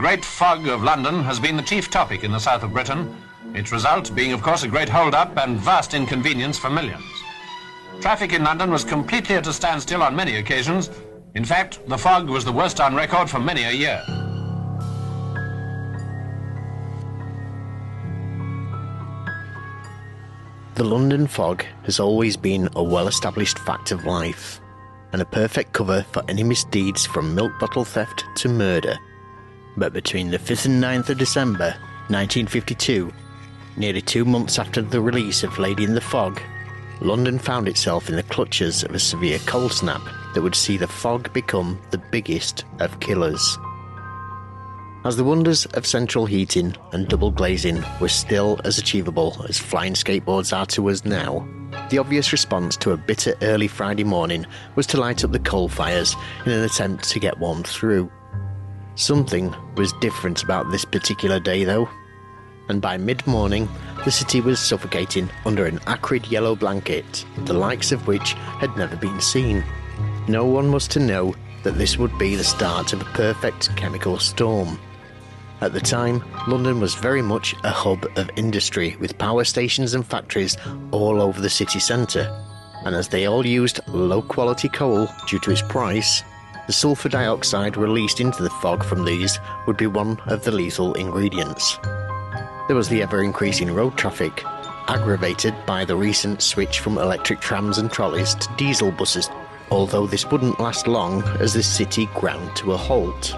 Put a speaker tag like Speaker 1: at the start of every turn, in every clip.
Speaker 1: Great Fog of London has been the chief topic in the south of Britain, its result being, of course, a great hold-up and vast inconvenience for millions. Traffic in London was completely at a standstill on many occasions. In fact, the fog was the worst on record for many a year.
Speaker 2: The London fog has always been a well-established fact of life, and a perfect cover for any misdeeds from milk bottle theft to murder. But between the 5th and 9th of December 1952, nearly 2 months after the release of Lady in the Fog, London found itself in the clutches of a severe cold snap that would see the fog become the biggest of killers. As the wonders of central heating and double glazing were still as achievable as flying skateboards are to us now, the obvious response to a bitter early Friday morning was to light up the coal fires in an attempt to get warmed through. Something was different about this particular day though, and by mid-morning the city was suffocating under an acrid yellow blanket, the likes of which had never been seen. No one was to know that this would be the start of a perfect chemical storm. At the time, London was very much a hub of industry with power stations and factories all over the city centre, and as they all used low-quality coal due to its price, the sulphur dioxide released into the fog from these would be one of the lethal ingredients. There was the ever-increasing road traffic, aggravated by the recent switch from electric trams and trolleys to diesel buses, although this wouldn't last long as the city ground to a halt.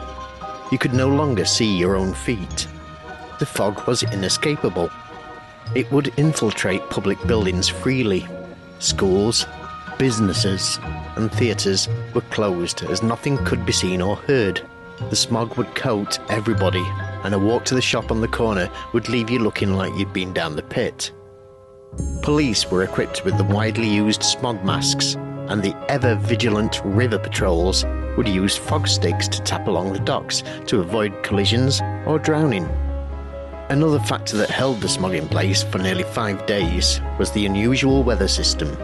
Speaker 2: You could no longer see your own feet. The fog was inescapable. It would infiltrate public buildings freely. Schools, businesses, and theatres were closed as nothing could be seen or heard. The smog would coat everybody, and a walk to the shop on the corner would leave you looking like you'd been down the pit. Police were equipped with the widely used smog masks, and the ever-vigilant river patrols would use fog sticks to tap along the docks to avoid collisions or drowning. Another factor that held the smog in place for nearly 5 days was the unusual weather system.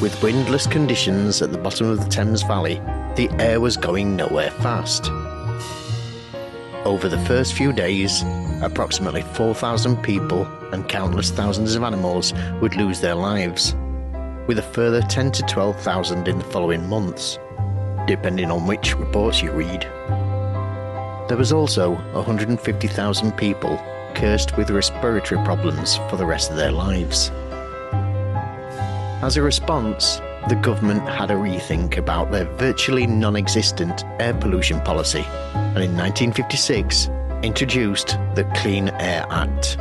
Speaker 2: With windless conditions at the bottom of the Thames Valley, the air was going nowhere fast. Over the first few days, approximately 4,000 people and countless thousands of animals would lose their lives, with a further 10 to 12,000 in the following months, depending on which reports you read. There was also 150,000 people cursed with respiratory problems for the rest of their lives. As a response, the government had a rethink about their virtually non-existent air pollution policy, and in 1956 introduced the Clean Air Act.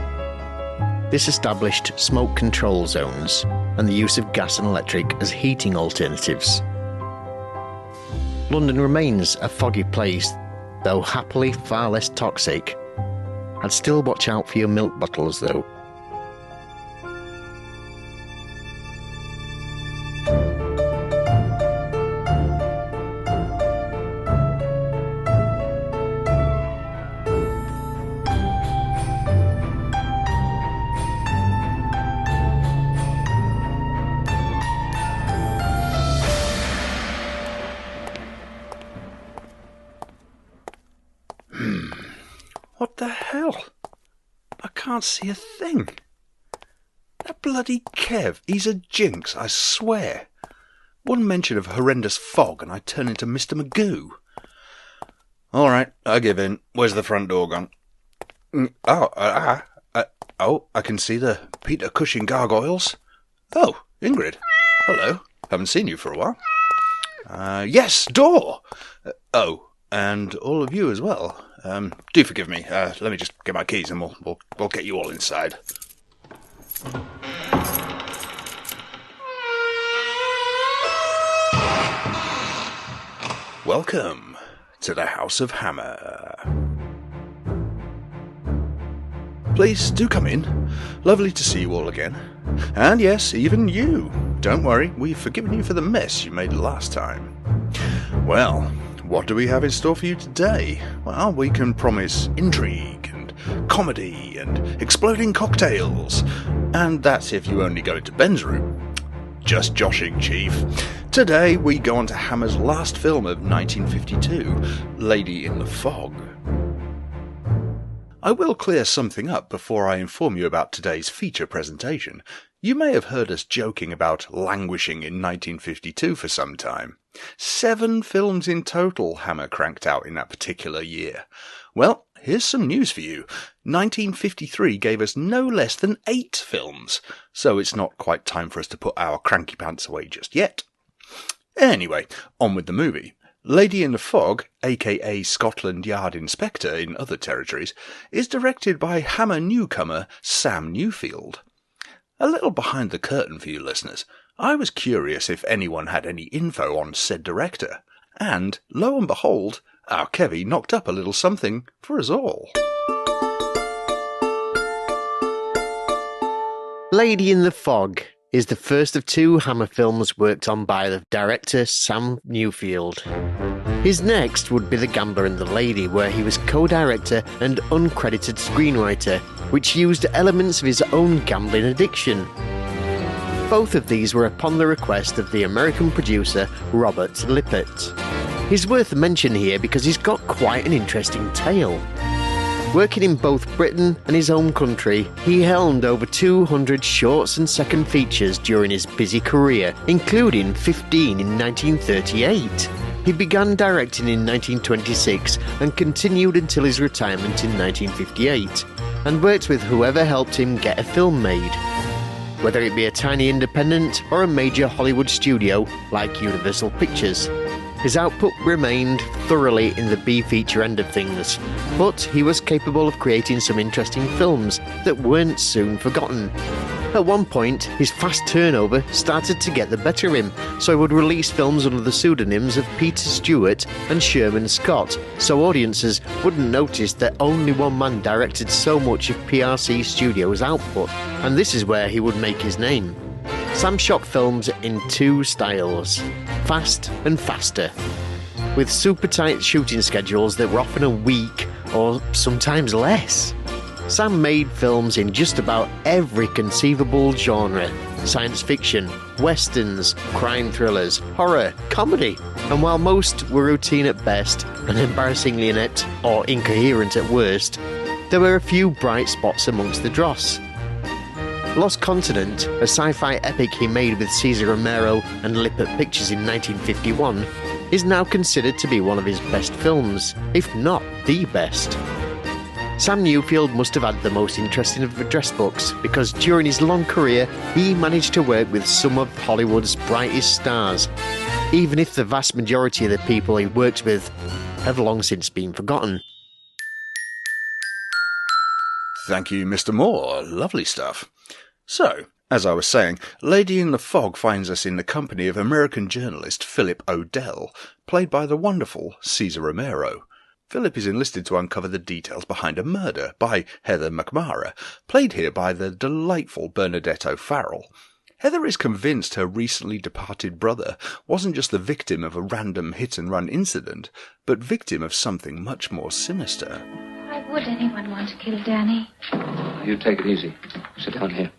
Speaker 2: This established smoke control zones and the use of gas and electric as heating alternatives. London remains a foggy place, though happily far less toxic. I'd still watch out for your milk bottles though.
Speaker 3: What the hell? I can't see a thing. That bloody Kev, he's a jinx, I swear. One mention of horrendous fog and I turn into Mr. Magoo. All right, I give in. Where's the front door gone? I can see the Peter Cushing gargoyles. Oh, Ingrid. Hello. Haven't seen you for a while. Yes, door. And all of you as well. Do forgive me. Let me just get my keys and we'll get you all inside. Welcome to the House of Hammer. Please do come in. Lovely to see you all again. And yes, even you. Don't worry, we've forgiven you for the mess you made last time. Well, what do we have in store for you today? Well, we can promise intrigue and comedy and exploding cocktails. And that's if you only go into Ben's room. Just joshing, Chief. Today we go on to Hammer's last film of 1952, Lady in the Fog. I will clear something up before I inform you about today's feature presentation. You may have heard us joking about languishing in 1952 for some time. 7 films in total Hammer cranked out in that particular year. Well, here's some news for you. 1953 gave us no less than 8 films, so it's not quite time for us to put our cranky pants away just yet. Anyway, on with the movie. Lady in the Fog, aka Scotland Yard Inspector in other territories, is directed by Hammer newcomer Sam Newfield. A little behind the curtain for you listeners, I was curious if anyone had any info on said director, and lo and behold, our Kevy knocked up a little something for us all.
Speaker 2: Lady in the Fog is the first of 2 Hammer films worked on by the director Sam Newfield. His next would be The Gambler and the Lady, where he was co-director and uncredited screenwriter, which used elements of his own gambling addiction. Both of these were upon the request of the American producer Robert Lippert. He's worth a mention here because he's got quite an interesting tale. Working in both Britain and his home country, he helmed over 200 shorts and second features during his busy career, including 15 in 1938. He began directing in 1926 and continued until his retirement in 1958, and worked with whoever helped him get a film made. Whether it be a tiny independent or a major Hollywood studio like Universal Pictures. His output remained thoroughly in the B-feature end of things, but he was capable of creating some interesting films that weren't soon forgotten. At one point, his fast turnover started to get the better of him, so he would release films under the pseudonyms of Peter Stewart and Sherman Scott, so audiences wouldn't notice that only one man directed so much of PRC Studios' output, and this is where he would make his name. Sam shot films in 2 styles, fast and faster, with super tight shooting schedules that were often a week or sometimes less. Sam made films in just about every conceivable genre: science fiction, westerns, crime thrillers, horror, comedy, and while most were routine at best and embarrassingly inept or incoherent at worst, there were a few bright spots amongst the dross. Lost Continent, a sci-fi epic he made with Cesar Romero and Lippert Pictures in 1951, is now considered to be one of his best films, if not the best. Sam Newfield must have had the most interesting of address books, because during his long career he managed to work with some of Hollywood's brightest stars, even if the vast majority of the people he worked with have long since been forgotten.
Speaker 3: Thank you, Mr. Moore. Lovely stuff. So, as I was saying, Lady in the Fog finds us in the company of American journalist Philip O'Dell, played by the wonderful Cesar Romero. Philip is enlisted to uncover the details behind a murder by Heather McMara, played here by the delightful Bernadette O'Farrell. Heather is convinced her recently departed brother wasn't just the victim of a random hit-and-run incident, but victim of something much more sinister.
Speaker 4: Why would anyone want to kill Danny?
Speaker 5: You take it easy. Sit down here.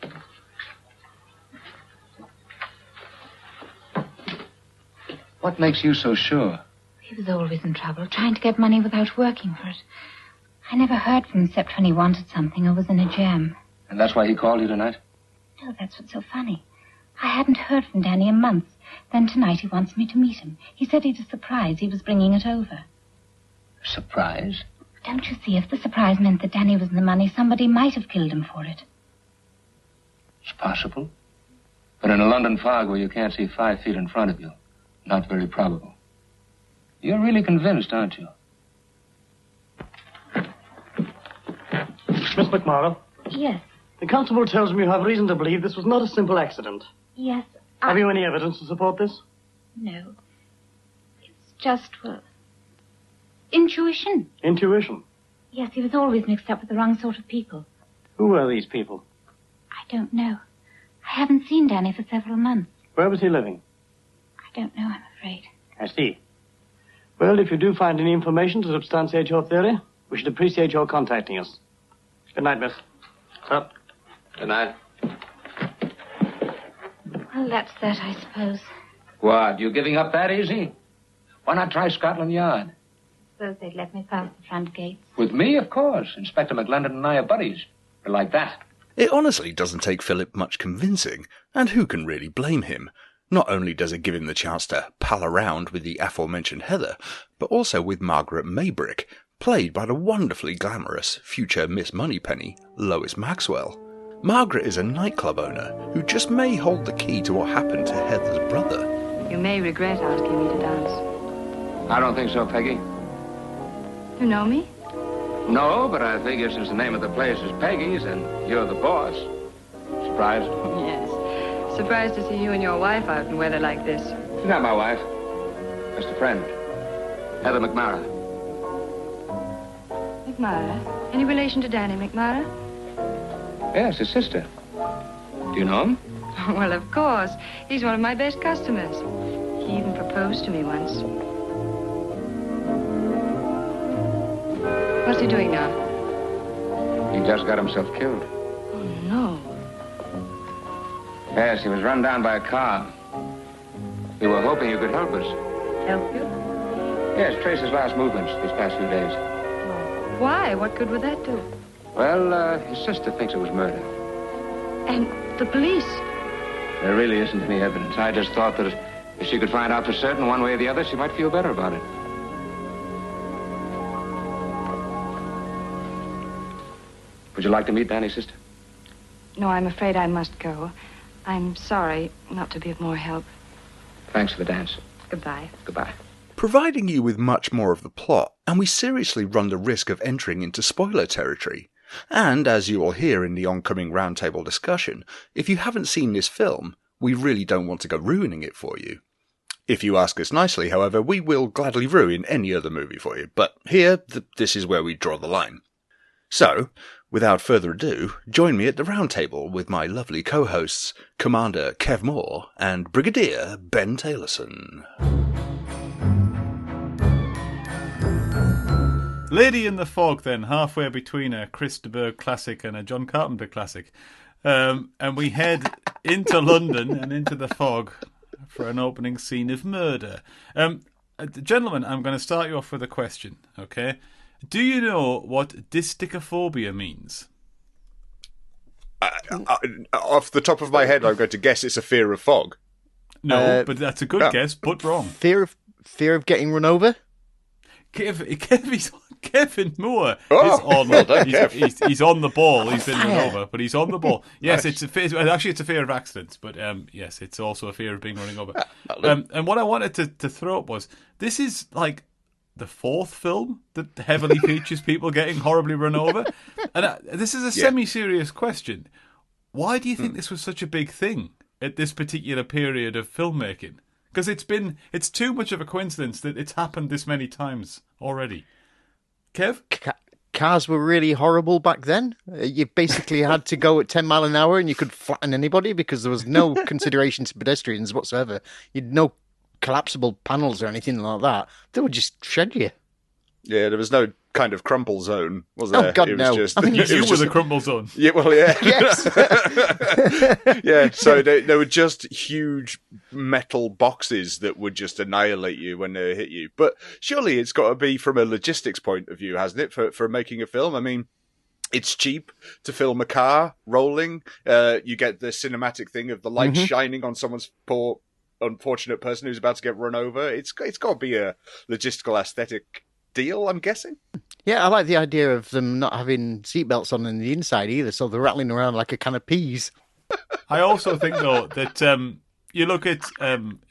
Speaker 5: What makes you so sure?
Speaker 4: He was always in trouble, trying to get money without working for it. I never heard from him except when he wanted something or was in a jam.
Speaker 5: And that's why he called you tonight?
Speaker 4: No, that's what's so funny. I hadn't heard from Danny in months. Then tonight he wants me to meet him. He said he'd a surprise. He was bringing it over.
Speaker 5: Surprise?
Speaker 4: Don't you see, if the surprise meant that Danny was in the money, somebody might have killed him for it.
Speaker 5: It's possible. But in a London fog where you can't see 5 feet in front of you, not very probable. You're really convinced, aren't you?
Speaker 6: Miss McMorrow,
Speaker 4: Yes,
Speaker 6: the constable tells me you have reason to believe this was not a simple accident.
Speaker 4: yes.
Speaker 6: Have you any evidence to support this?
Speaker 4: No. It's just, well, intuition.
Speaker 6: Intuition.
Speaker 4: Yes, he was always mixed up with the wrong sort of people.
Speaker 6: Who were these people?
Speaker 4: I don't know. I haven't seen Danny for several months.
Speaker 6: Where was he living?
Speaker 4: I don't know, I'm afraid.
Speaker 6: I see. Well, if you do find any information to substantiate your theory, we should appreciate your contacting us. Good night, miss. Up.
Speaker 5: Good night.
Speaker 4: Well, that's that, I suppose.
Speaker 5: What, you giving up that easy? Why not try Scotland Yard?
Speaker 4: Suppose they'd let me pass the front gate.
Speaker 5: With me, of course. Inspector McLendon and I are buddies. We're like that.
Speaker 3: It honestly doesn't take Philip much convincing, and who can really blame him? Not only does it give him the chance to pal around with the aforementioned Heather, but also with Margaret Maybrick, played by the wonderfully glamorous future Miss Moneypenny, Lois Maxwell. Margaret is a nightclub owner who just may hold the key to what happened to Heather's brother.
Speaker 7: You may regret asking me to dance.
Speaker 5: I don't think so, Peggy.
Speaker 7: You know me?
Speaker 5: No, but I figure since the name of the place is Peggy's and you're the boss. Surprised?
Speaker 7: Yes. Surprised to see you and your wife out in weather like this.
Speaker 5: She's not my wife. Just a friend. Heather McMara.
Speaker 7: McMara? Any relation to Danny McMara?
Speaker 5: Yes, his sister. Do you know him?
Speaker 7: Well, of course. He's one of my best customers. He even proposed to me once. What's he doing now?
Speaker 5: He just got himself killed.
Speaker 7: Oh, no.
Speaker 5: Yes, he was run down by a car. We were hoping you could help us.
Speaker 7: Help you?
Speaker 5: Yes, trace his last movements these past few days.
Speaker 7: Why? What good would that do?
Speaker 5: Well, his sister thinks it was murder.
Speaker 7: And the police?
Speaker 5: There really isn't any evidence. I just thought that if she could find out for certain one way or the other, she might feel better about it. Would you like to meet Danny's sister?
Speaker 7: No, I'm afraid I must go. I'm sorry not to be of more help.
Speaker 5: Thanks for the dance.
Speaker 7: Goodbye.
Speaker 5: Goodbye.
Speaker 3: Providing you with much more of the plot, and we seriously run the risk of entering into spoiler territory. And, as you will hear in the oncoming roundtable discussion, if you haven't seen this film, we really don't want to go ruining it for you. If you ask us nicely, however, we will gladly ruin any other movie for you, but here, this is where we draw the line. So, without further ado, join me at the round table with my lovely co-hosts, Commander Kev Moore and Brigadier Ben Taylorson.
Speaker 8: Lady in the Fog, then, halfway between a Chris de Burgh classic and a John Carpenter classic. And we head into London and into the fog for an opening scene of murder. Gentlemen, I'm going to start you off with a question, okay? Do you know what distichophobia means?
Speaker 3: Off the top of my head, I'm going to guess it's a fear of fog.
Speaker 8: No, but that's a good guess, but wrong.
Speaker 2: Fear of getting run over?
Speaker 8: Kevin Moore
Speaker 3: Oh,
Speaker 8: is on.
Speaker 3: well done,
Speaker 8: he's on the ball. He's been run over, but he's on the ball. Yes,
Speaker 3: Nice.
Speaker 8: it's a fear of accidents, but yes, it's also a fear of being running over. And what I wanted to throw up was, this is like the fourth film that heavily features people getting horribly run over, and this is a semi-serious question. Why do you think this was such a big thing at this particular period of filmmaking? Because it's too much of a coincidence that it's happened this many times already. Kev?
Speaker 2: Cars were really horrible back then. You basically had to go at 10 mile an hour and you could flatten anybody because there was no consideration to pedestrians whatsoever. You'd no collapsible panels or anything like that. They would just shed you.
Speaker 3: Yeah, there was no kind of crumple zone, was there?
Speaker 2: Oh, God,
Speaker 3: it was
Speaker 2: no.
Speaker 3: Just,
Speaker 2: I think
Speaker 3: it
Speaker 8: You
Speaker 3: was
Speaker 8: were
Speaker 3: just,
Speaker 8: the crumble zone.
Speaker 3: Yeah, well, yeah.
Speaker 2: Yes.
Speaker 3: Yeah, so they were just huge metal boxes that would just annihilate you when they hit you. But surely it's got to be from a logistics point of view, hasn't it, for making a film? I mean, it's cheap to film a car rolling. You get the cinematic thing of the light shining on someone's poor, unfortunate person who's about to get run over. It's got to be a logistical aesthetic deal, I'm guessing.
Speaker 2: Yeah, I like the idea of them not having seatbelts on the inside either, so they're rattling around like a can of peas.
Speaker 8: I also think, though, that you look at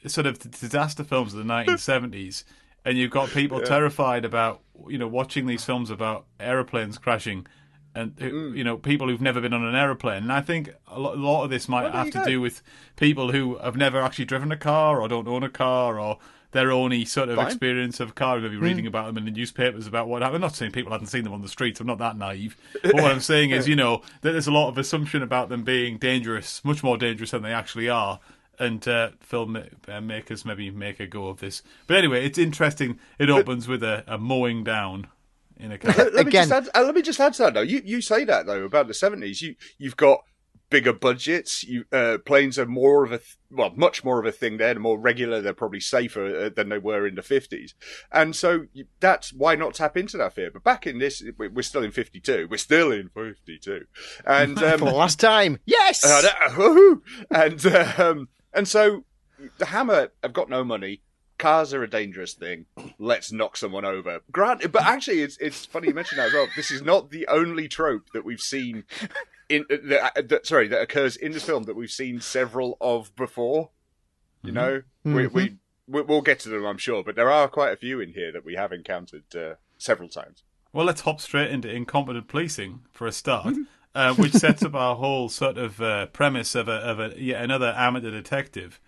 Speaker 8: sort of the disaster films of the 1970s, and you've got people terrified about, watching these films about aeroplanes crashing, and people who've never been on an aeroplane. And I think a lot of this might have to do with people who have never actually driven a car or don't own a car, or their only sort of experience of a car, maybe reading about them in the newspapers about what happened. I'm not saying people hadn't seen them on the streets. I'm not that naive. But what I'm saying is, that there's a lot of assumption about them being dangerous, much more dangerous than they actually are. And filmmakers maybe make a go of this. But anyway, it's interesting. It opens with a mowing down in a car.
Speaker 3: Let me just add to that, though. You say that, though, about the 70s. You've got bigger budgets. Planes are more of much more of a thing there. They're more regular. They're probably safer than they were in the 50s. And so that's why not tap into that fear. But back in this, we're still in 52. We're still in 52. And
Speaker 2: For the last time. Yes!
Speaker 3: And so the Hammer have got no money. Cars are a dangerous thing. Let's knock someone over. Granted, but actually, it's funny you mention that as well. This is not the only trope that we've seen that occurs in this film that we've seen several of before. You know, we'll get to them, I'm sure, but there are quite a few in here that we have encountered several times.
Speaker 8: Well, let's hop straight into incompetent policing for a start, which sets up our whole sort of premise of yet another amateur detective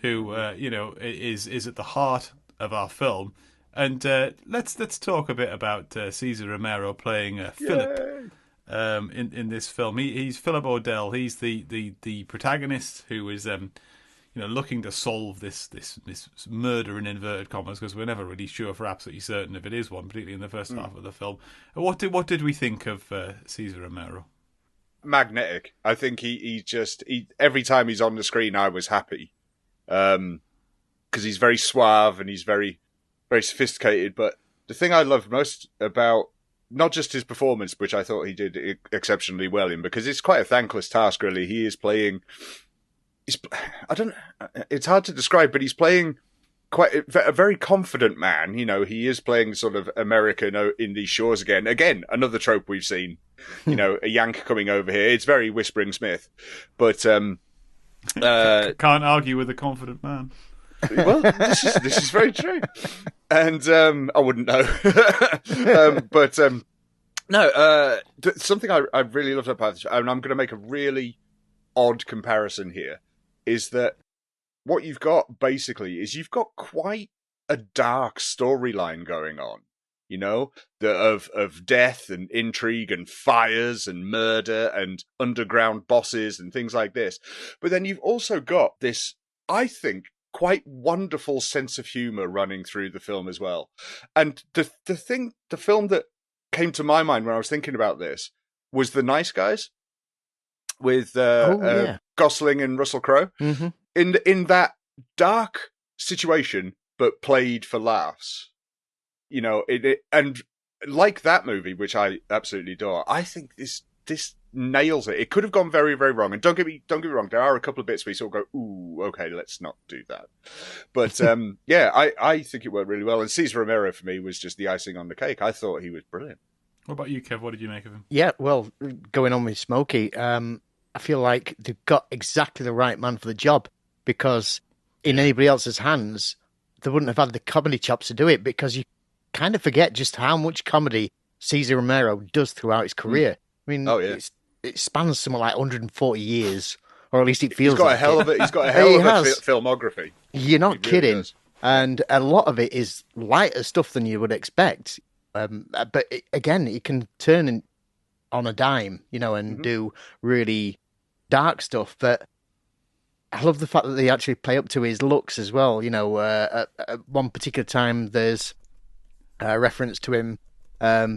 Speaker 8: who is at the heart of our film. And let's talk a bit about Cesar Romero playing Philip in this film. He's Philip O'Dell. He's the protagonist who is looking to solve this murder in inverted commas, because we're never really sure for absolutely certain if it is one, particularly in the first half of the film. What did we think of Cesar Romero?
Speaker 3: Magnetic. I think he every time he's on the screen, I was happy. Because he's very suave and he's very, very sophisticated. But the thing I loved most about not just his performance, which I thought he did exceptionally well in, because it's quite a thankless task, really. He is playing. It's hard to describe, but he's playing quite a very confident man. You know, he is playing sort of American in these shores again. Again, another trope we've seen. You know, a Yank coming over here. It's very Whispering Smith, but.
Speaker 8: Can't argue with a confident man.
Speaker 3: Well, this is very true, and I wouldn't know. Something I really loved about this, and I'm going to make a really odd comparison here, is that what you've got basically is you've got quite a dark storyline going on. You know, of death and intrigue and fires and murder and underground bosses and things like this. But then you've also got this, I think, quite wonderful sense of humour running through the film as well. And the film that came to my mind when I was thinking about this was The Nice Guys with Gosling and Russell Crowe. Mm-hmm. In that dark situation, but played for laughs. You know, and like that movie, which I absolutely adore, I think this nails it. It could have gone very, very wrong. And don't get me wrong, there are a couple of bits where you sort of go, ooh, okay, let's not do that. But I think it worked really well. And Cesar Romero for me was just the icing on the cake. I thought he was brilliant.
Speaker 8: What about you, Kev? What did you make of him?
Speaker 2: Yeah, well, going on with Smokey, I feel like they've got exactly the right man for the job, because in anybody else's hands, they wouldn't have had the comedy chops to do it, because you kind of forget just how much comedy Cesar Romero does throughout his career. I mean, it spans something like 140 years, or at least it feels like it.
Speaker 3: He's got a hell of a filmography.
Speaker 2: You're not kidding. Really, and a lot of it is lighter stuff than you would expect. But again, it can turn on a dime, and do really dark stuff. But I love the fact that they actually play up to his looks as well. At one particular time, there's a reference to him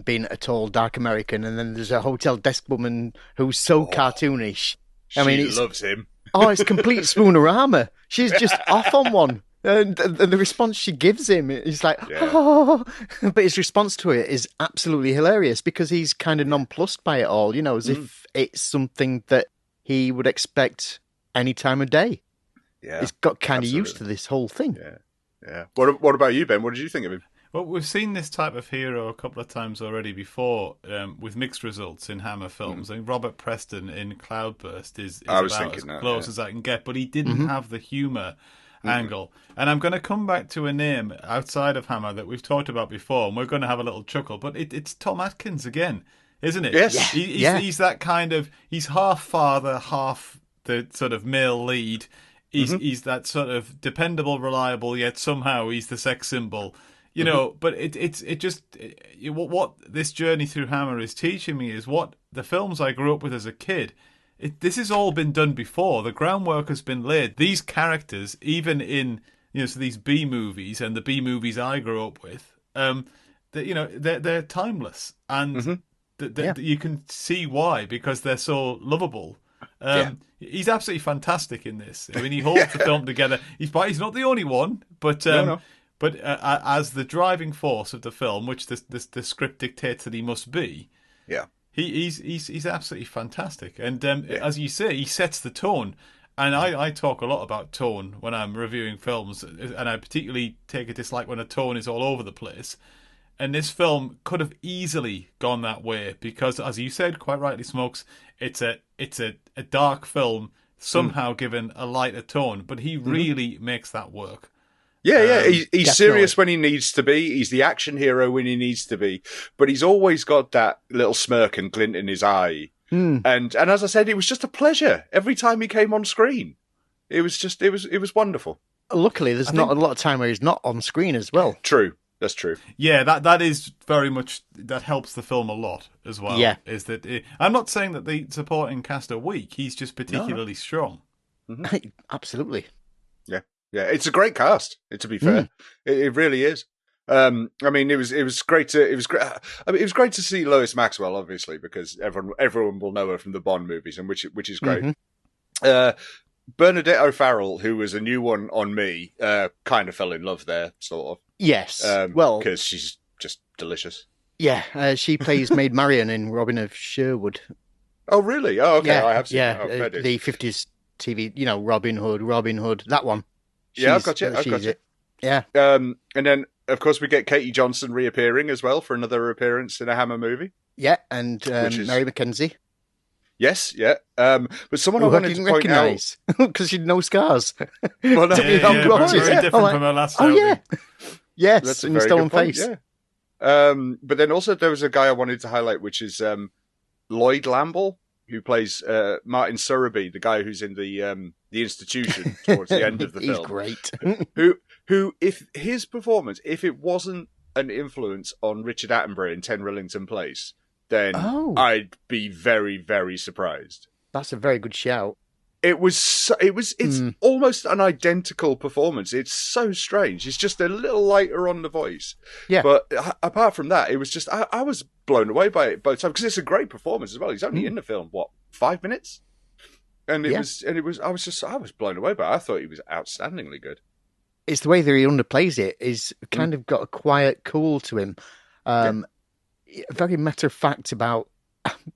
Speaker 2: being a tall, dark American, and then there's a hotel desk woman who's so cartoonish.
Speaker 3: She loves him.
Speaker 2: It's complete Spoonerama. She's just off on one. And the response she gives him is like, oh. But his response to it is absolutely hilarious, because he's kind of nonplussed by it all, as if it's something that he would expect any time of day.
Speaker 3: Yeah,
Speaker 2: he's got kind of used to this whole thing.
Speaker 3: Yeah. What about you, Ben? What did you think of him?
Speaker 8: Well, we've seen this type of hero a couple of times already before, with mixed results in Hammer films. I think Robert Preston in Cloudburst is about as close as I can get, but he didn't have the humour angle. And I'm going to come back to a name outside of Hammer that we've talked about before, and we're going to have a little chuckle, but it's Tom Atkins again, isn't it?
Speaker 3: Yes.
Speaker 8: He's that kind of, he's half father, half the sort of male lead. He's that sort of dependable, reliable, yet somehow he's the sex symbol. But what this journey through Hammer is teaching me is what the films I grew up with as a kid. This has all been done before. The groundwork has been laid. These characters, even in so these B movies and the B movies I grew up with, they're timeless, and you can see why, because they're so lovable. He's absolutely fantastic in this. I mean, he holds the film together. He's not the only one, but as the driving force of the film, which the script dictates that he must be.
Speaker 3: Yeah.
Speaker 8: He's absolutely fantastic, and as you say, he sets the tone. And I talk a lot about tone when I'm reviewing films, and I particularly take a dislike when a tone is all over the place. And this film could have easily gone that way because, as you said, quite rightly, Smokes, it's a dark film somehow given a lighter tone, but he really makes that work.
Speaker 3: Yeah. He's serious when he needs to be. He's the action hero when he needs to be. But he's always got that little smirk and glint in his eye. And as I said, it was just a pleasure every time he came on screen. It was wonderful.
Speaker 2: Luckily, there's not a lot of time where he's not on screen as well.
Speaker 3: True. That's true.
Speaker 8: Yeah, that is very much, that helps the film a lot as well.
Speaker 2: Yeah.
Speaker 8: Is that I'm not saying that the supporting cast are weak. He's just particularly strong.
Speaker 2: Mm-hmm. Absolutely.
Speaker 3: Yeah. It's a great cast. To be fair, it really is. I mean, it was great to see Lois Maxwell, obviously, because everyone will know her from the Bond movies, and which is great. Bernadette O'Farrell, who was a new one on me, kind of fell in love there, sort of.
Speaker 2: Yes,
Speaker 3: because she's just delicious.
Speaker 2: Yeah, she plays Maid Marian in Robin of Sherwood.
Speaker 3: Oh, really? Oh, okay.
Speaker 2: Yeah,
Speaker 3: I have seen
Speaker 2: the 50s TV, Robin Hood, that one.
Speaker 3: I've got you.
Speaker 2: Yeah.
Speaker 3: And then, of course, we get Katie Johnson reappearing as well for another appearance in a Hammer movie.
Speaker 2: Yeah, and Mary McKenzie.
Speaker 3: Yes, yeah. But someone I wanted to point out...
Speaker 2: because she'd no scars.
Speaker 8: Well, no, very different from her last film.
Speaker 2: Oh, yeah. Yes,
Speaker 3: that's
Speaker 2: in Stone Face.
Speaker 3: Yeah. But then also there was a guy I wanted to highlight, which is Lloyd Lamble, who plays Martin Surreby, the guy who's in the Institution towards the end of the film.
Speaker 2: He's great.
Speaker 3: who, if his performance, if it wasn't an influence on Richard Attenborough in 10 Rillington Place, then I'd be very, very surprised.
Speaker 2: That's a very good shout.
Speaker 3: It's almost an identical performance. It's so strange. It's just a little lighter on the voice.
Speaker 2: Yeah.
Speaker 3: But apart from that, it was just, I was blown away by it both times, because it's a great performance as well. He's only in the film, 5 minutes? I was blown away by it. I thought he was outstandingly good.
Speaker 2: It's the way that he underplays it. He's kind of got a quiet cool to him. Very matter of fact about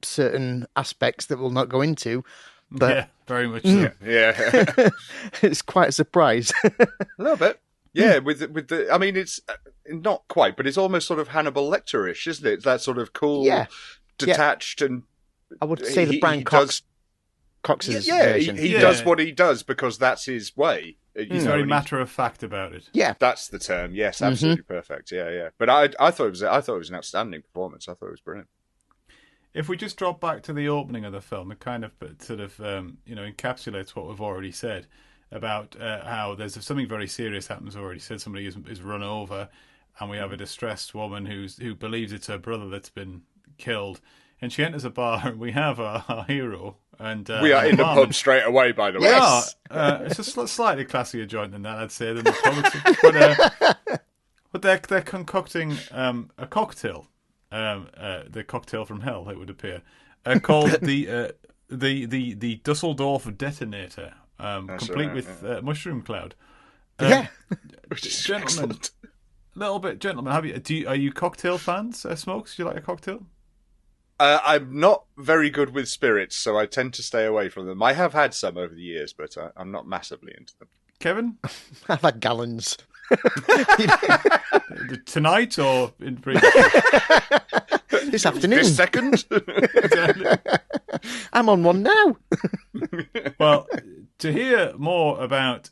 Speaker 2: certain aspects that we'll not go into. But
Speaker 8: yeah, very much so.
Speaker 3: Yeah.
Speaker 2: It's quite a surprise.
Speaker 3: A little bit. Yeah, with the I mean, it's not quite, but it's almost sort of Hannibal Lecter-ish, isn't it? It's that sort of cool, detached, and
Speaker 2: I would say the Brian Cox's version.
Speaker 3: He does what he does because that's his way.
Speaker 8: He's very matter of fact about it.
Speaker 2: Yeah,
Speaker 3: that's the term. Yes, absolutely perfect. Yeah. But I thought it was an outstanding performance. I thought it was brilliant.
Speaker 8: If we just drop back to the opening of the film, it kind of sort of encapsulates what we've already said about how there's something very serious happens. I've already said somebody is run over, and we have a distressed woman who believes it's her brother that's been killed, and she enters a bar, and we have our hero. And
Speaker 3: we are in the pub straight away, by the way.
Speaker 2: Yes.
Speaker 8: It's a slightly classier joint than that, I'd say, than the pub. But they're concocting a cocktail. The cocktail from hell, it would appear, called the Dusseldorf Detonator, complete with mushroom cloud.
Speaker 3: Which is
Speaker 8: gentlemen,
Speaker 3: excellent.
Speaker 8: Little bit, gentlemen. Are you cocktail fans? Smokes? Do you like a cocktail?
Speaker 3: I'm not very good with spirits, so I tend to stay away from them. I have had some over the years, but I'm not massively into them.
Speaker 8: Kevin?
Speaker 2: I've had gallons.
Speaker 8: Tonight or in previous?
Speaker 2: This afternoon.
Speaker 3: This second?
Speaker 2: I'm on one now.
Speaker 8: Well, to hear more about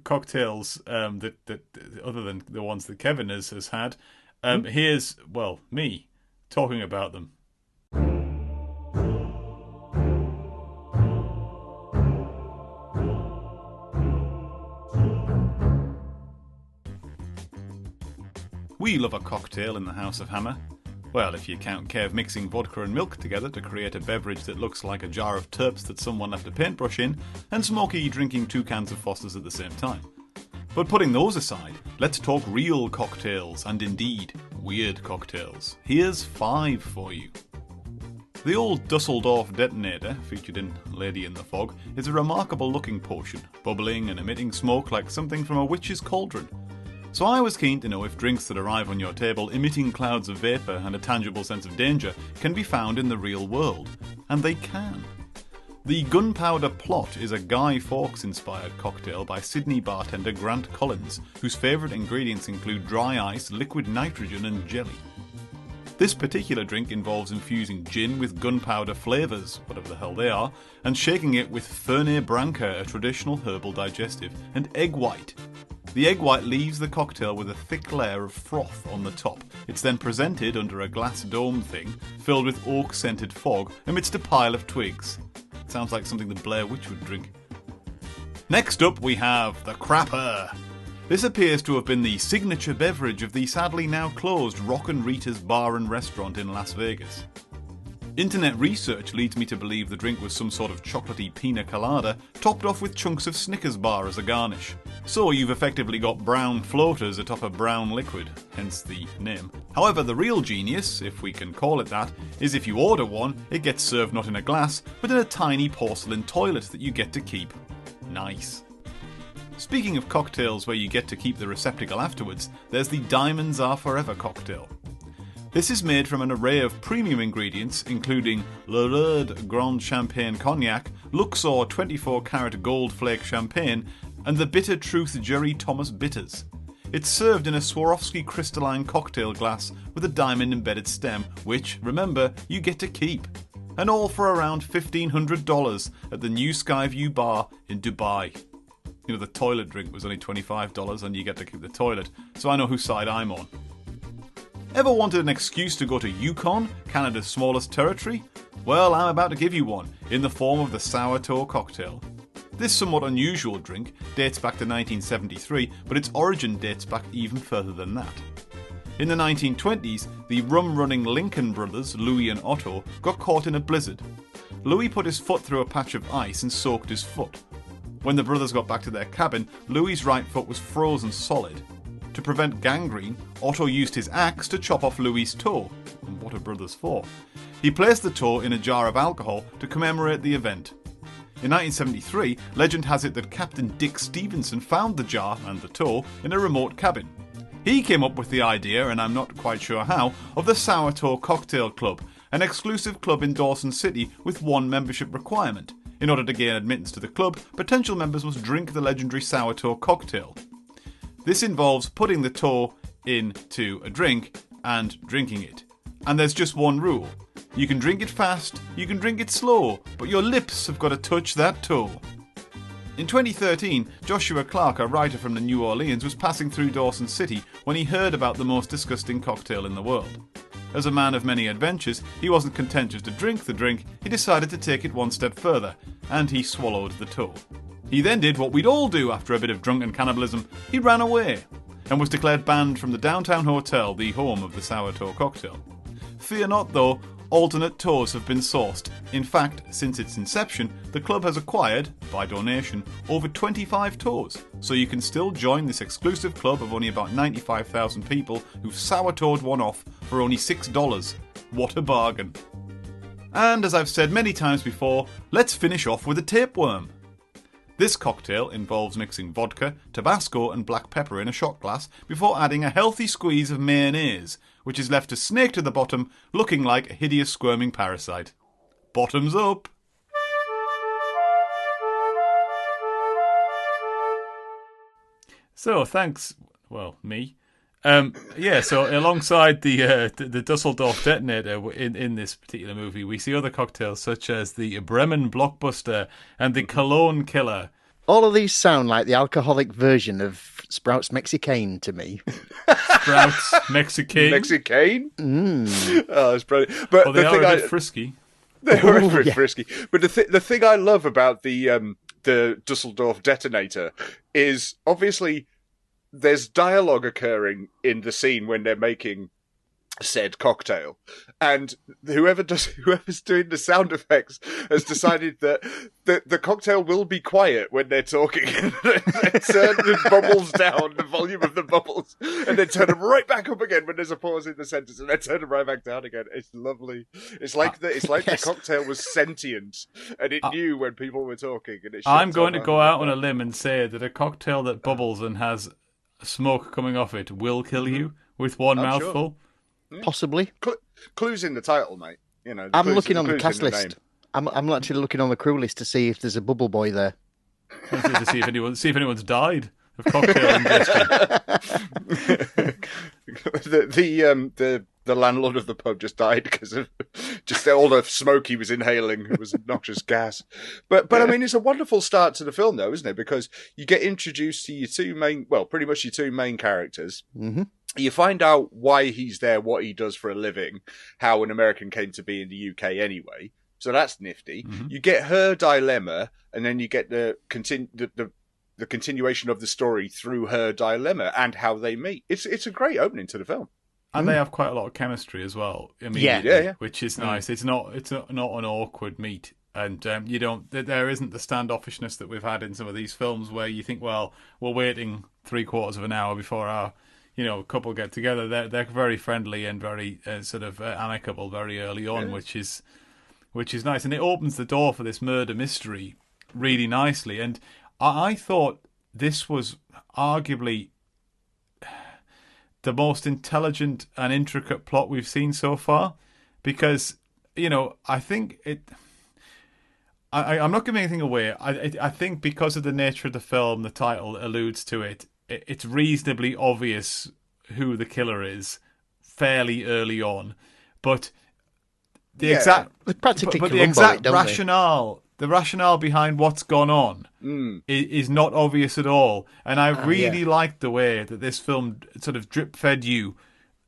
Speaker 8: cocktails that other than the ones that Kevin has had, here's, me talking about them. We love a cocktail in the House of Hammer. Well, if you count Kev mixing vodka and milk together to create a beverage that looks like a jar of turps that someone left a paintbrush in, and Smokey drinking 2 cans of Foster's at the same time. But putting those aside, let's talk real cocktails, and indeed, weird cocktails. Here's 5 for you. The old Dusseldorf detonator, featured in Lady in the Fog, is a remarkable looking potion, bubbling and emitting smoke like something from a witch's cauldron. So I was keen to know if drinks that arrive on your table emitting clouds of vapour and a tangible sense of danger can be found in the real world. And they can. The Gunpowder Plot is a Guy Fawkes-inspired cocktail by Sydney bartender Grant Collins, whose favourite ingredients include dry ice, liquid nitrogen and jelly. This particular drink involves infusing gin with gunpowder flavours, whatever the hell they are, and shaking it with Fernet Branca, a traditional herbal digestive, and egg white. The egg white leaves the cocktail with a thick layer of froth on the top. It's then presented under a glass dome thing, filled with oak-scented fog, amidst a pile of twigs. Sounds like something the Blair Witch would drink. Next up we have the Crapper. This appears to have been the signature beverage of the sadly now closed Rock and Rita's bar and restaurant in Las Vegas. Internet research leads me to believe the drink was some sort of chocolatey pina colada, topped off with chunks of Snickers bar as a garnish. So you've effectively got brown floaters atop a brown liquid, hence the name. However, the real genius, if we can call it that, is if you order one, it gets served not in a glass, but in a tiny porcelain toilet that you get to keep. Nice. Speaking of cocktails where you get to keep the receptacle afterwards, there's the Diamonds Are Forever cocktail. This is made from an array of premium ingredients including Lereude Grand Champagne Cognac, Luxor 24-carat Gold Flake Champagne, and the Bitter Truth Jerry Thomas Bitters. It's served in a Swarovski crystalline cocktail glass with a diamond embedded stem, which, remember, you get to keep. And all for around $1,500 at the New Skyview Bar in Dubai. You know, the toilet drink was only $25 and you get to keep the toilet, so I know whose side I'm on. Ever wanted an excuse to go to Yukon, Canada's smallest territory? Well, I'm about to give you one, in the form of the Sourdough cocktail. This somewhat unusual drink dates back to 1973, but its origin dates back even further than that. In the 1920s, the rum-running Lincoln brothers, Louis and Otto, got caught in a blizzard. Louis put his foot through a patch of ice and soaked his foot. When the brothers got back to their cabin, Louis's right foot was frozen solid. To prevent gangrene, Otto used his axe to chop off Louis's toe. And what are brothers for? He placed the toe in a jar of alcohol to commemorate the event. In 1973, legend has it that Captain Dick Stevenson found the jar and the toe in a remote cabin. He came up with the idea, and I'm not quite sure how, of the Sourdough Cocktail Club, an exclusive club in Dawson City with one membership requirement. In order to gain admittance to the club, potential members must drink the legendary sourdough cocktail. This involves putting the toe into a drink and drinking it. And there's just one rule. You can drink it fast, you can drink it slow, but your lips have got to touch that toe. In 2013, Joshua Clark, a writer from the New Orleans, was passing through Dawson City when he heard about the most disgusting cocktail in the world. As a man of many adventures, he wasn't content just to drink the drink, he decided to take it one step further, and he swallowed the toe. He then did what we'd all do after a bit of drunken cannibalism. He ran away, and was declared banned from the downtown hotel, the home of the sourdough cocktail. Fear not though, alternate toes have been sourced. In fact, since its inception, the club has acquired, by donation, over 25 toes, so you can still join this exclusive club of only about 95,000 people who've sourdough'd one off for only $6. What a bargain. And as I've said many times before, let's finish off with a tapeworm. This cocktail involves mixing vodka, Tabasco and black pepper in a shot glass before adding a healthy squeeze of mayonnaise, which is left to snake to the bottom, looking like a hideous squirming parasite. Bottoms up! So, thanks, well, me. So alongside the Dusseldorf detonator in this particular movie, we see other cocktails such as the Bremen Blockbuster and the Cologne Killer.
Speaker 2: All of these sound like the alcoholic version of Sprouts Mexicane to me.
Speaker 8: Sprouts Mexicane?
Speaker 3: Mexicane? Oh, it's brilliant.
Speaker 8: But they are a bit frisky.
Speaker 3: They were very frisky. But the thing I love about the Dusseldorf detonator is obviously there's dialogue occurring in the scene when they're making said cocktail, and whoever's doing the sound effects has decided that the cocktail will be quiet when they're talking, and then turn the bubbles down, the volume of the bubbles, and then turn them right back up again when there's a pause in the sentence, and then turn them right back down again. It's lovely. It's like
Speaker 2: yes.
Speaker 3: the cocktail was sentient, and it knew when people were talking. And
Speaker 8: I'm going to go out on a limb and say that a cocktail that bubbles and has smoke coming off it will kill you with one mouthful.
Speaker 3: Sure.
Speaker 2: Yeah. Possibly.
Speaker 3: Clues in the title, mate. You know,
Speaker 2: I'm looking on the cast list. I'm actually looking on the crew list to see if there's a bubble boy there.
Speaker 8: To see if anyone's died of cocktail ingestion.
Speaker 3: The landlord of the pub just died because of just all the smoke he was inhaling. It was noxious gas. But I mean, it's a wonderful start to the film, though, isn't it? Because you get introduced to pretty much your two main characters.
Speaker 2: Mm-hmm.
Speaker 3: You find out why he's there, what he does for a living, how an American came to be in the UK anyway. So that's nifty. Mm-hmm. You get her dilemma, and then you get the continuation of the story through her dilemma and how they meet. It's a great opening to the film.
Speaker 8: And they have quite a lot of chemistry as well.
Speaker 3: Yeah.
Speaker 8: Which is nice. It's not an awkward meet. And there isn't the standoffishness that we've had in some of these films where you think, well, we're waiting 3/4 of an hour before our couple get together. They're very friendly and very sort of amicable very early on, which is nice. And it opens the door for this murder mystery really nicely. And I thought this was arguably the most intelligent and intricate plot we've seen so far, because I think it. I'm not giving anything away. I think because of the nature of the film, the title alludes to it. It's reasonably obvious who the killer is fairly early on, but the exact rationale behind what's gone on is not obvious at all. And I really liked the way that this film sort of drip fed you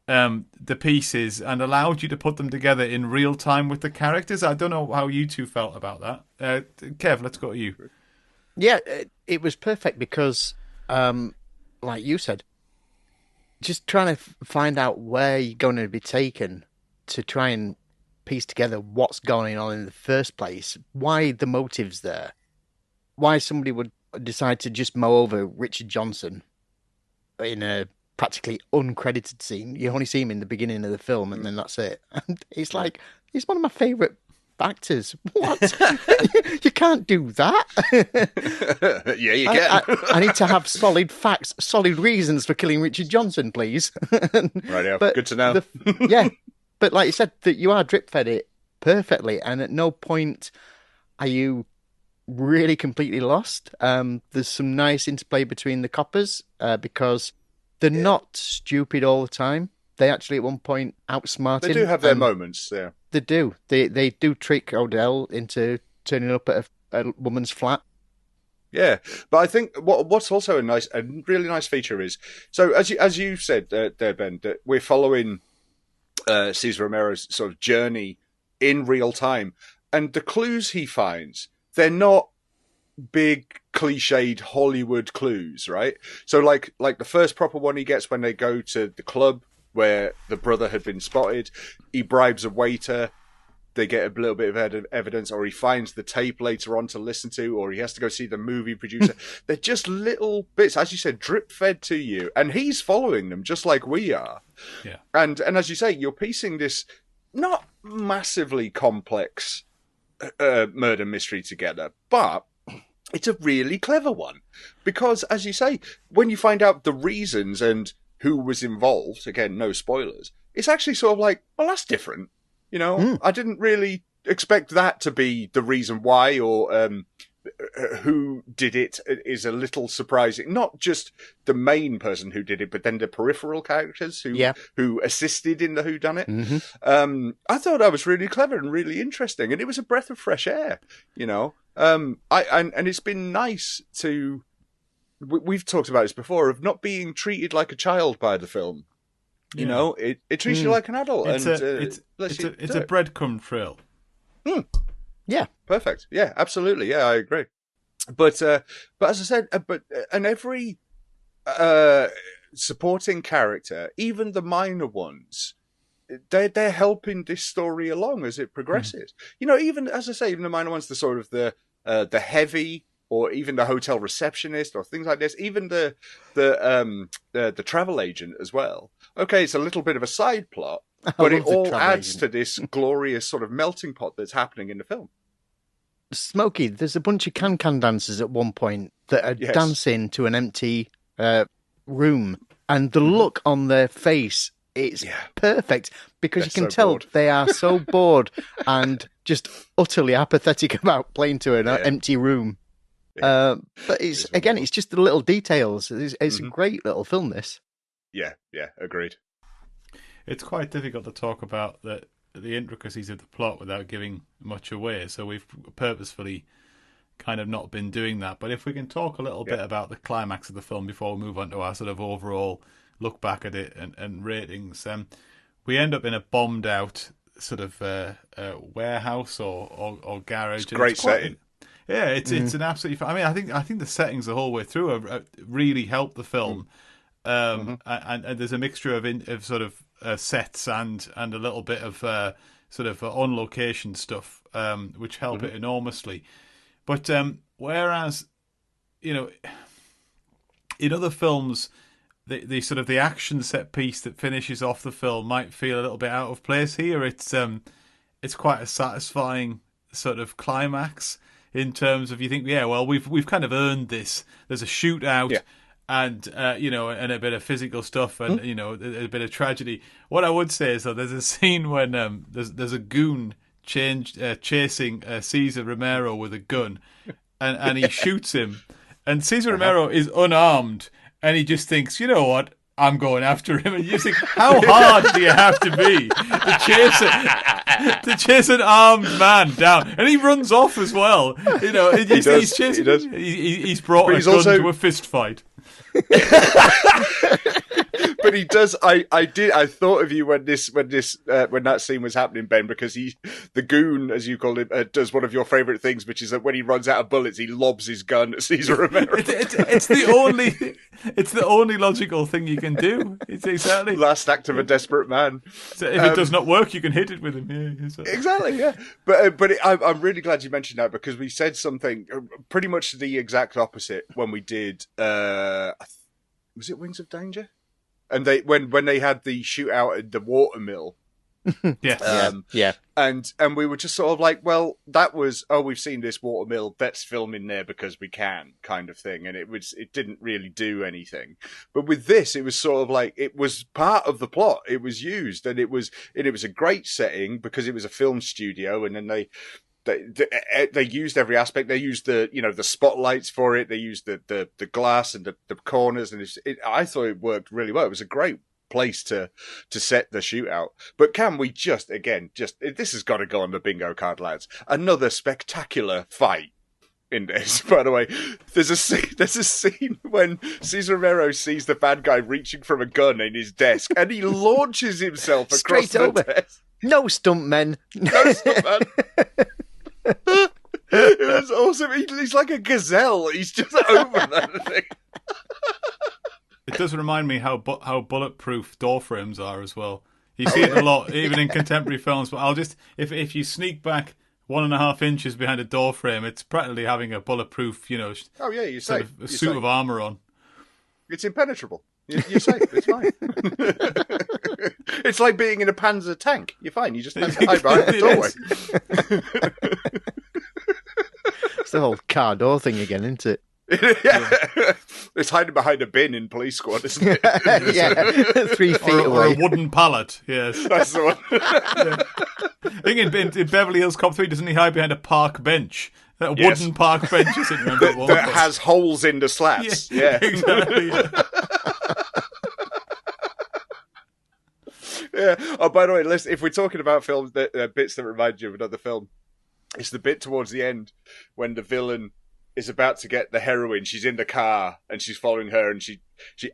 Speaker 8: the pieces and allowed you to put them together in real time with the characters. I don't know how you two felt about that. Kev, let's go to you.
Speaker 2: Yeah, it was perfect because, like you said, just trying to find out where you're going to be taken to try and piece together what's going on in the first place, why the motive's there, why somebody would decide to just mow over Richard Johnson in a practically uncredited scene. You only see him in the beginning of the film, and then that's it. And it's like, he's one of my favourite actors. What? You can't do that.
Speaker 3: Yeah, you can.
Speaker 2: I need to have solid facts, solid reasons for killing Richard Johnson, please.
Speaker 3: Right, yeah. Good to know.
Speaker 2: But like you said, that you are drip fed it perfectly, and at no point are you really completely lost. There's some nice interplay between the coppers because they're not stupid all the time. They actually at one point outsmart him.
Speaker 3: They do have their moments there.
Speaker 2: They do. They do trick Odell into turning up at a woman's flat.
Speaker 3: Yeah, but I think what's also a really nice feature is, so as you said there, Ben, that we're following Cesar Romero's sort of journey in real time, and the clues he finds, they're not big cliched Hollywood clues, right? So like the first proper one he gets when they go to the club where the brother had been spotted, he bribes a waiter, they get a little bit of evidence, or he finds the tape later on to listen to, or he has to go see the movie producer. They're just little bits, as you said, drip fed to you, and he's following them just like we are.
Speaker 8: Yeah.
Speaker 3: And as you say, you're piecing this not massively complex murder mystery together, but it's a really clever one. Because, as you say, when you find out the reasons and who was involved, again, no spoilers, it's actually sort of like, well, that's different. I didn't really expect that to be the reason why, or who did it is a little surprising. Not just the main person who did it, but then the peripheral characters who assisted in the whodunit.
Speaker 2: Mm-hmm.
Speaker 3: I thought that was really clever and really interesting, and it was a breath of fresh air. And it's been nice to. We've talked about this before, of not being treated like a child by the film. It treats you like an adult.
Speaker 8: It's
Speaker 3: and
Speaker 8: it's a breadcrumb trail.
Speaker 2: Yeah,
Speaker 3: perfect. Yeah, absolutely. Yeah, I agree. But as I said, and every supporting character, even the minor ones, they're helping this story along as it progresses. You know, even as I say, even the minor ones, the sort of the heavy, or even the hotel receptionist, or things like this. Even the travel agent as well. Okay, it's a little bit of a side plot, but it all adds to this glorious sort of melting pot that's happening in the film.
Speaker 2: Smokey, there's a bunch of can-can dancers at one point that are dancing to an empty room, and the look on their face, it's perfect, because you can tell bored. They are so bored and just utterly apathetic about playing to an empty room. But it's just the little details. It's a great little film, this.
Speaker 3: Yeah, agreed.
Speaker 8: It's quite difficult to talk about the intricacies of the plot without giving much away, so we've purposefully kind of not been doing that. But if we can talk a little bit about the climax of the film before we move on to our sort of overall look back at it and ratings, we end up in a bombed out sort of warehouse or garage.
Speaker 3: It's a great setting.
Speaker 8: Yeah, it's an absolutely. I mean, I think the settings the whole way through really help the film, and there's a mixture of sort of sets and a little bit of sort of on location stuff, which help it enormously. But whereas, you know, in other films, the sort of the action set piece that finishes off the film might feel a little bit out of place. Here, it's quite a satisfying sort of climax. In terms of, you think, we've kind of earned this. There's a shootout, and and a bit of physical stuff, and a bit of tragedy. What I would say is, though, there's a scene when there's a goon chasing Cesar Romero with a gun, and he shoots him, and Cesar Romero is unarmed, and he just thinks, you know what? I'm going after him. And you think, how hard do you have to be to chase an armed man down? And he runs off as well. You know, he's chasing. He's brought a gun to a fist fight.
Speaker 3: But he does. I thought of you when that scene was happening, Ben, because the goon, as you call him, does one of your favourite things, which is that when he runs out of bullets, he lobs his gun at Cesar Romero.
Speaker 8: It's the only logical thing you can do. It's exactly
Speaker 3: last act of a desperate man.
Speaker 8: So if it does not work, you can hit it with him. Yeah,
Speaker 3: exactly. Yeah, but I'm really glad you mentioned that, because we said something pretty much the exact opposite when we did. Was it Wings of Danger? And when they had the shootout at the watermill, and we were just sort of like, well, that was, we've seen this watermill, let's film in there because we can, kind of thing, and it didn't really do anything. But with this, it was sort of like it was part of the plot. It was used, and it was a great setting because it was a film studio, and then they used every aspect. They used the spotlights for it. They used the glass and the corners, and I thought it worked really well. It was a great place to set the shootout. But can we just this has got to go on the bingo card, lads. Another spectacular fight in this. By the way, there's a scene when Cesar Romero sees the bad guy reaching from a gun in his desk, and he launches himself across the desk.
Speaker 2: No stuntmen.
Speaker 3: No stuntmen. It was awesome. He's like a gazelle. He's just over that thing.
Speaker 8: It does remind me how bulletproof door frames are as well. You see it a lot, even in contemporary films. But I'll just, if you sneak back 1.5 inches behind a door frame, it's practically having a bulletproof,
Speaker 3: you're
Speaker 8: sort of a suit of armour on.
Speaker 3: It's impenetrable. You're safe. It's fine. It's like being in a Panzer tank. You're fine. You just have to hide behind the doorway.
Speaker 2: It's the whole car door thing again, isn't it?
Speaker 3: Yeah. It's hiding behind a bin in Police Squad, isn't it?
Speaker 2: Yeah, 3 feet away.
Speaker 8: Or a wooden pallet, yes.
Speaker 3: That's the one.
Speaker 8: I think in Beverly Hills Cop 3, doesn't he hide behind a park bench? That wooden park bench, isn't it?
Speaker 3: That has holes in the slats. Yeah.
Speaker 8: Exactly.
Speaker 3: Yeah. Oh, by the way, listen, if we're talking about films, bits that remind you of another film, it's the bit towards the end when the villain is about to get the heroin. She's in the car and she's following her, and she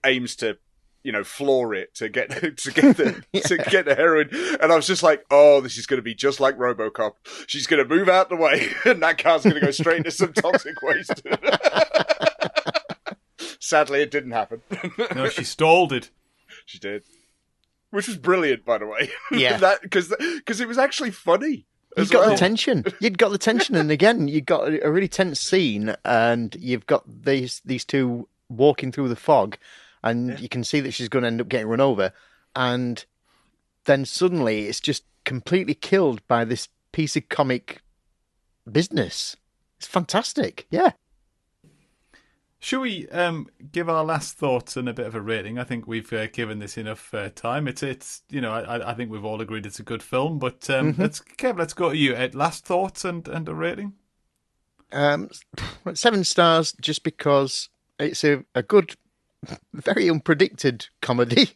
Speaker 3: aims to, floor it to get the heroin. And I was just like, oh, this is going to be just like RoboCop. She's going to move out the way, and that car's going to go straight into some toxic waste. Sadly, it didn't happen.
Speaker 8: No, she stalled it.
Speaker 3: She did. which was brilliant, by the way.
Speaker 2: Yeah.
Speaker 3: Because it was actually funny.
Speaker 2: You've got the tension. You'd got the tension, and again, you've got a really tense scene, and you've got these two walking through the fog, and you can see that she's going to end up getting run over, and then suddenly it's just completely killed by this piece of comic business. It's fantastic, yeah.
Speaker 8: Should we give our last thoughts and a bit of a rating? I think we've given this enough time. It's I think we've all agreed it's a good film. But let's go to you. Last thoughts and a rating.
Speaker 2: 7 stars, just because it's a good, very unpredicted comedy.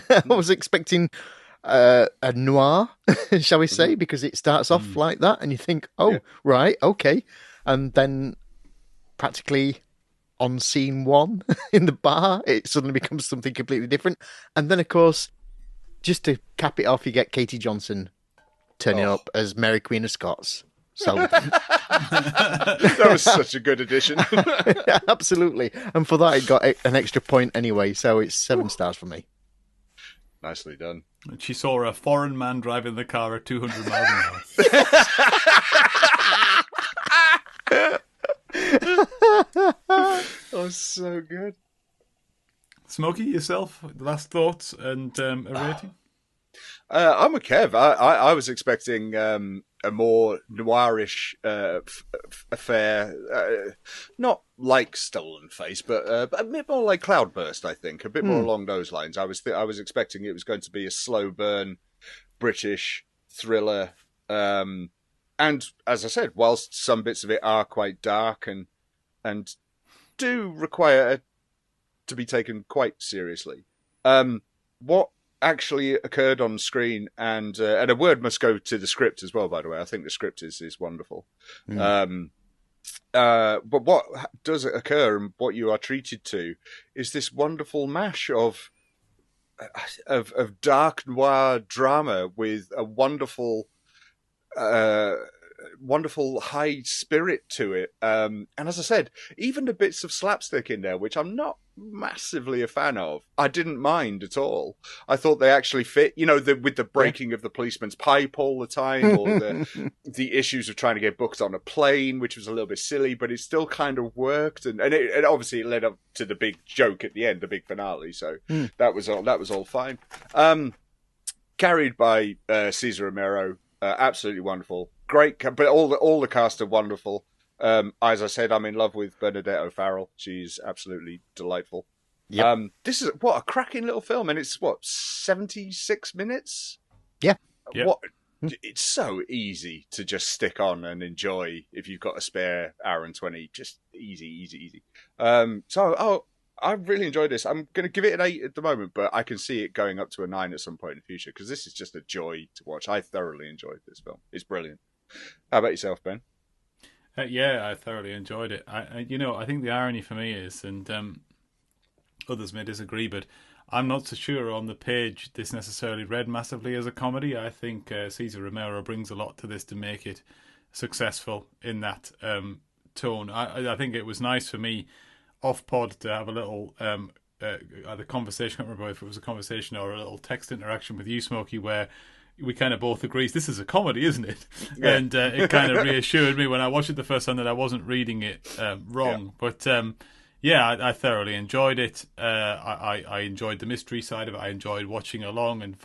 Speaker 2: I was expecting a noir, shall we say, because it starts off like that, and you think, right, okay, and then practically on scene 1 in the bar, it suddenly becomes something completely different. And then, of course, just to cap it off, you get Katie Johnson turning up as Mary Queen of Scots. So
Speaker 3: that was such a good addition.
Speaker 2: Yeah, absolutely. And for that, it got an extra point anyway. So it's 7 stars for me.
Speaker 3: Nicely done.
Speaker 8: And she saw a foreign man driving the car at 200 miles an hour.
Speaker 3: Oh, so good.
Speaker 8: Smokey, yourself, last thoughts and a rating?
Speaker 3: I'm with Kev. I was expecting a more noirish affair, not like Stolen Face, but a bit more like Cloudburst. I think a bit more along those lines. I was expecting it was going to be a slow burn British thriller, and as I said, whilst some bits of it are quite dark and do require to be taken quite seriously, what actually occurred on screen, and a word must go to the script as well, by the way. I think the script is wonderful. But what does occur and what you are treated to is this wonderful mash of dark noir drama with a wonderful high spirit to it. And as I said, even the bits of slapstick in there, which I'm not massively a fan of, I didn't mind at all. I thought they actually fit, with the breaking of the policeman's pipe all the time, or the issues of trying to get booked on a plane, which was a little bit silly, but it still kind of worked. And obviously it led up to the big joke at the end, the big finale. So that was all fine. Carried by Cesar Romero, absolutely wonderful. Great, but all the cast are wonderful. As I said, I'm in love with Bernadette O'Farrell. She's absolutely delightful. Yep. This is a cracking little film, and it's 76 minutes.
Speaker 2: Yeah.
Speaker 3: It's so easy to just stick on and enjoy if you've got a spare hour and 20. Just easy. So I really enjoyed this. I'm going to give it an 8 at the moment, but I can see it going up to a 9 at some point in the future, because this is just a joy to watch. I thoroughly enjoyed this film. It's brilliant. How about yourself, Ben?
Speaker 8: Yeah, I thoroughly enjoyed it. I think the irony for me is, and others may disagree, but I'm not so sure on the page this necessarily read massively as a comedy. I think Cesar Romero brings a lot to this to make it successful in that tone. I think it was nice for me off pod to have a little either conversation, I can't remember if it was a conversation or a little text interaction with you, Smokey, where we kind of both agreed this is a comedy, isn't it? Yeah. And it kind of reassured me when I watched it the first time that I wasn't reading it wrong. Yeah. But I thoroughly enjoyed it. I enjoyed the mystery side of it. I enjoyed watching along and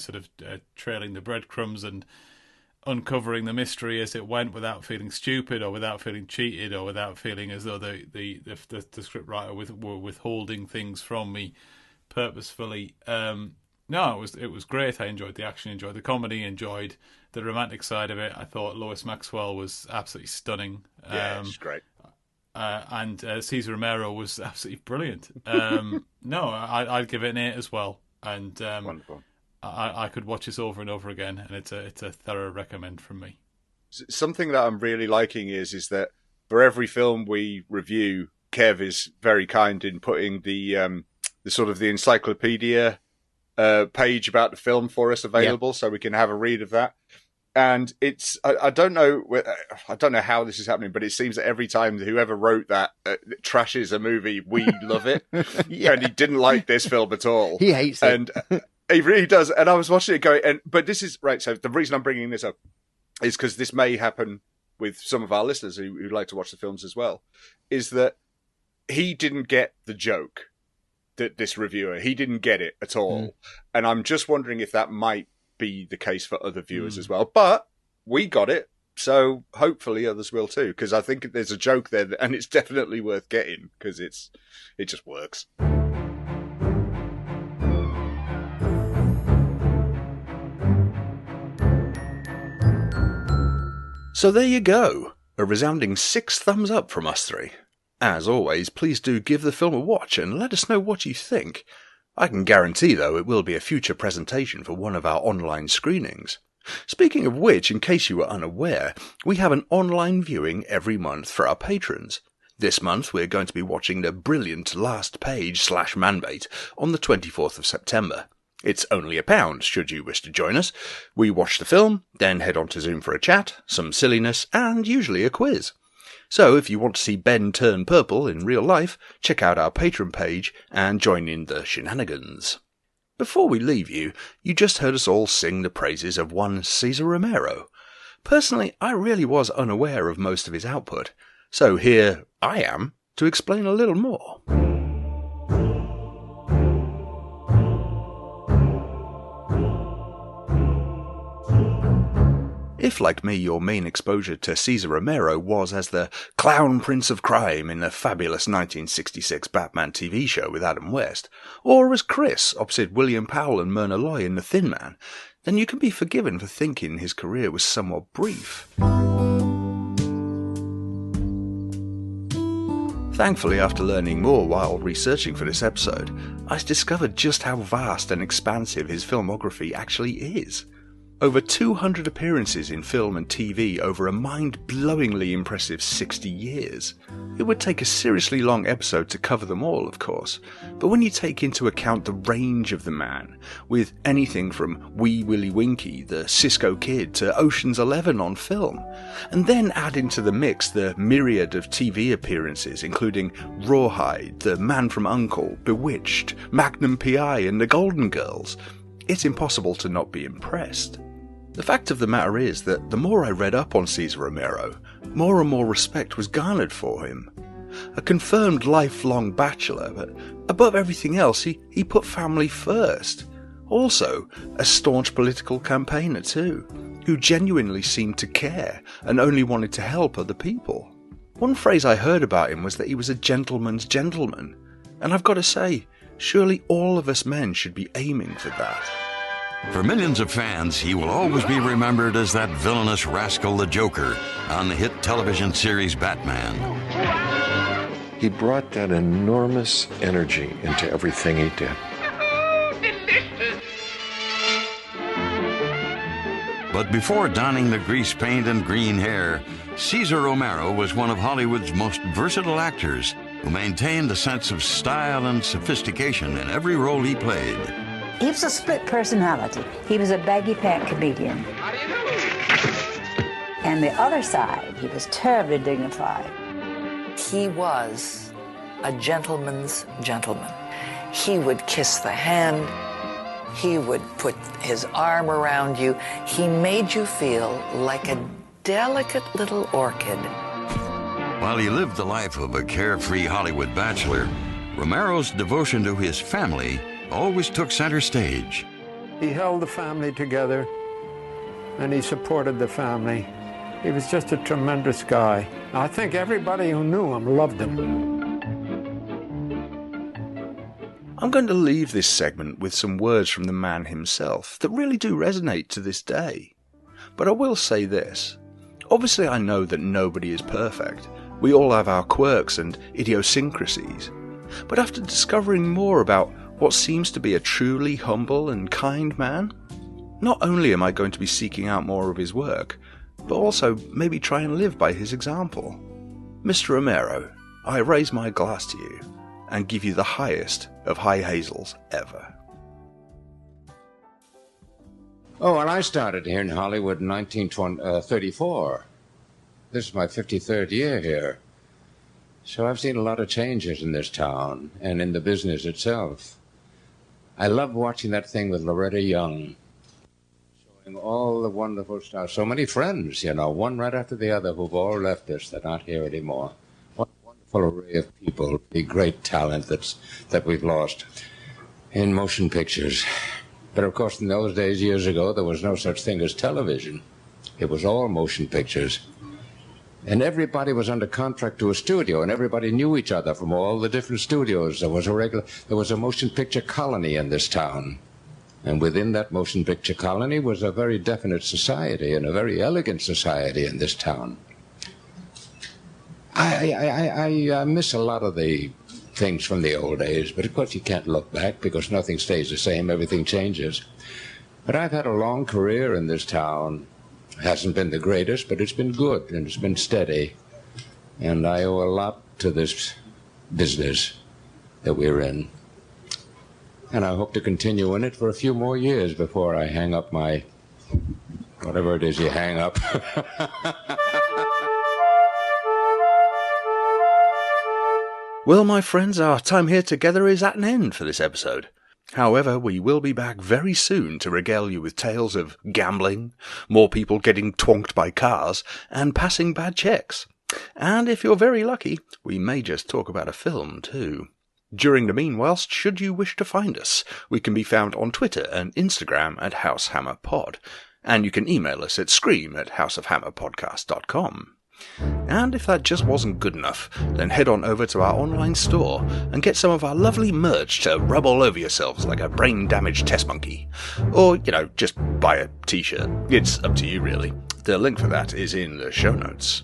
Speaker 8: sort of trailing the breadcrumbs and uncovering the mystery as it went, without feeling stupid or without feeling cheated or without feeling as though the scriptwriter were withholding things from me purposefully. No, it was great. I enjoyed the action, enjoyed the comedy, enjoyed the romantic side of it. I thought Lois Maxwell was absolutely stunning.
Speaker 3: Yeah, she's great.
Speaker 8: And Cesar Romero was absolutely brilliant. I'd give it an 8 as well. And
Speaker 3: wonderful.
Speaker 8: I could watch this over and over again, and it's a thorough recommend from me.
Speaker 3: Something that I'm really liking is that for every film we review, Kev is very kind in putting the sort of the encyclopedia page about the film for us available, so we can have a read of that. And it's I don't know how this is happening, but it seems that every time whoever wrote that trashes a movie, we love it. Yeah. And he didn't like this film at all.
Speaker 2: He hates it.
Speaker 3: And He really does. And I was watching it going, but this is, right, so the reason I'm bringing this up is because this may happen with some of our listeners who like to watch the films as well, is that he didn't get the joke, that this reviewer, he didn't get it at all. And I'm just wondering if that might be the case for other viewers as well. But we got it, so hopefully others will too, because I think there's a joke there, and it's definitely worth getting, because it just works. So there you go. A resounding 6 thumbs up from us 3. As always, please do give the film a watch and let us know what you think. I can guarantee, though, it will be a future presentation for one of our online screenings. Speaking of which, in case you were unaware, we have an online viewing every month for our patrons. This month we're going to be watching the brilliant Last Page / Manbait on the 24th of September. It's only £1 should you wish to join us. We watch the film, then head on to Zoom for a chat, some silliness, and usually a quiz. So if you want to see Ben turn purple in real life, check out our Patreon page and join in the shenanigans. Before we leave you, you just heard us all sing the praises of one Cesar Romero. Personally, I really was unaware of most of his output, so here I am to explain a little more. If, like me, your main exposure to Cesar Romero was as the clown prince of crime in the fabulous 1966 Batman TV show with Adam West, or as Chris opposite William Powell and Myrna Loy in The Thin Man, then you can be forgiven for thinking his career was somewhat brief. Thankfully, after learning more while researching for this episode, I discovered just how vast and expansive his filmography actually is. Over 200 appearances in film and TV over a mind-blowingly impressive 60 years. It would take a seriously long episode to cover them all, of course, but when you take into account the range of the man, with anything from Wee Willie Winky, the Cisco Kid, to Ocean's 11 on film, and then add into the mix the myriad of TV appearances, including Rawhide, The Man from U.N.C.L.E., Bewitched, Magnum P.I. and The Golden Girls, it's impossible to not be impressed. The fact of the matter is that the more I read up on Cesar Romero, more and more respect was garnered for him. A confirmed lifelong bachelor, but above everything else, he put family first. Also, a staunch political campaigner too, who genuinely seemed to care and only wanted to help other people. One phrase I heard about him was that he was a gentleman's gentleman, and I've got to say, surely all of us men should be aiming for that.
Speaker 9: For millions of fans, he will always be remembered as that villainous rascal the Joker on the hit television series Batman.
Speaker 10: He brought that enormous energy into everything he did.
Speaker 9: But before donning the grease paint and green hair, Cesar Romero was one of Hollywood's most versatile actors who maintained a sense of style and sophistication in every role he played.
Speaker 11: He was a split personality. He was a baggy pant comedian. And the other side, he was terribly dignified.
Speaker 12: He was a gentleman's gentleman. He would kiss the hand. He would put his arm around you. He made you feel like a delicate little orchid.
Speaker 9: While he lived the life of a carefree Hollywood bachelor, Romero's devotion to his family always took center stage.
Speaker 13: He held the family together, and he supported the family. He was just a tremendous guy. I think everybody who knew him loved him.
Speaker 3: I'm going to leave this segment with some words from the man himself that really do resonate to this day. But I will say this. Obviously, I know that nobody is perfect. We all have our quirks and idiosyncrasies. But after discovering more about what seems to be a truly humble and kind man, not only am I going to be seeking out more of his work, but also maybe try and live by his example. Mr. Romero, I raise my glass to you and give you the highest of high hazels ever.
Speaker 10: Oh, well, I started here in Hollywood in 1934. This is my 53rd year here. So I've seen a lot of changes in this town and in the business itself. I love watching that thing with Loretta Young, showing all the wonderful stars. So many friends, you know, one right after the other, who've all left us. They're not here anymore. What a wonderful array of people, the great talent that we've lost in motion pictures. But of course, in those days, years ago, there was no such thing as television. It was all motion pictures. And everybody was under contract to a studio, and everybody knew each other from all the different studios. There was a motion picture colony in this town. And within that motion picture colony was a very definite society, and a very elegant society in this town. I miss a lot of the things from the old days, but of course you can't look back because nothing stays the same, everything changes. But I've had a long career in this town. It hasn't been the greatest, but it's been good and it's been steady. And I owe a lot to this business that we're in. And I hope to continue in it for a few more years before I hang up my, whatever it is you hang up.
Speaker 3: Well, my friends, our time here together is at an end for this episode. However, we will be back very soon to regale you with tales of gambling, more people getting twonked by cars, and passing bad checks. And if you're very lucky, we may just talk about a film too. During the meanwhile, should you wish to find us, we can be found on Twitter and Instagram at HouseHammerPod, and you can email us at scream@houseofhammerpodcast.com. And if that just wasn't good enough, then head on over to our online store and get some of our lovely merch to rub all over yourselves like a brain-damaged test monkey. Or, just buy a t-shirt. It's up to you, really. The link for that is in the show notes.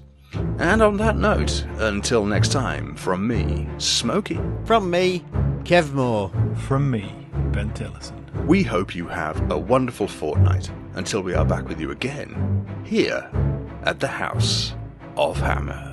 Speaker 3: And on that note, until next time, from me, Smokey.
Speaker 2: From me, Kev Moore.
Speaker 8: From me, Ben Tillison.
Speaker 3: We hope you have a wonderful fortnight until we are back with you again, here at the House of Hammer.